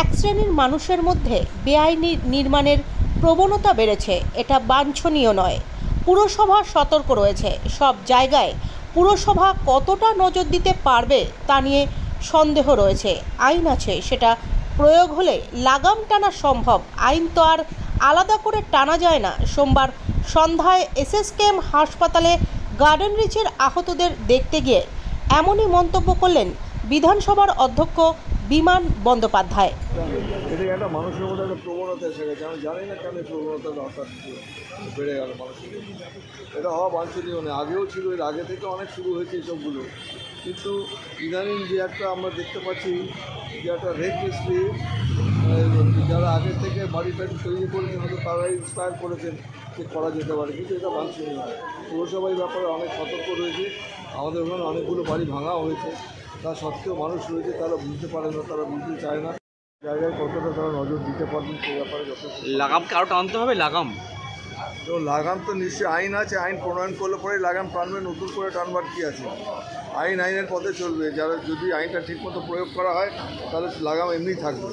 এক শ্রেণীর মানুষের মধ্যে বেআইনি নির্মাণের প্রবণতা বেড়েছে, এটা বাঞ্ছনীয় নয়। পুরসভা সতর্ক রয়েছে। সব জায়গায় পুরসভা কতটা নজর দিতে পারবে তা নিয়ে সন্দেহ রয়েছে। আইন আছে, সেটা প্রয়োগ হলে লাগাম টানা সম্ভব। আইন তো আর আলাদা করে টানা যায় না। সোমবার সন্ধ্যায় এসএসকেএম হাসপাতালে গার্ডেন রিচের আহতদের দেখতে গিয়ে এমনই মন্তব্য করলেন বিধানসভার অধ্যক্ষ বিমান বন্দ্যোপাধ্যায়। এটা একটা মানুষের মধ্যে একটা প্রবণতা এসে গেছে। আমি জানি না কেন প্রবণতাটা হঠাৎ বেড়ে গেল মানুষের। এটা হওয়া বাঞ্ছনীয় নয়। আগেও ছিল, এর আগে থেকে অনেক শুরু হয়েছে এইসবগুলো। কিন্তু ইদানিং যে একটা আমরা দেখতে পাচ্ছি যে একটা রেক মিস্ত্রি, যারা আগে থেকে বাড়ি টাড়ি তৈরি করেছেন হয়তো তারাই ইন্সপায়ার করেছেন যে করা যেতে পারে, কিন্তু এটা বাঞ্ছনীয় নয়। পৌরসভার ব্যাপারে অনেক সতর্ক রয়েছে। আমাদের ওখানে অনেকগুলো বাড়ি ভাঙা হয়েছে, তা সত্ত্বেও মানুষ রয়েছে, তারা বুঝতে পারে না, তারা বুঝতে চায় না। জায়গায় কতটা তারা নজর দিতে পারবেন সে ব্যাপারে যথেষ্ট। লাগাম কারো টানতে হবে। লাগাম তো লাগাম তো নিশ্চয়ই আইন আছে, আইন প্রণয়ন করলে পরেই লাগাম টানবে। নতুন করে টানবার কী আছে? আইনের পথে চলবে। যারা যদি আইনটা ঠিকমতো প্রয়োগ করা হয় তাহলে লাগাম এমনি থাকবে।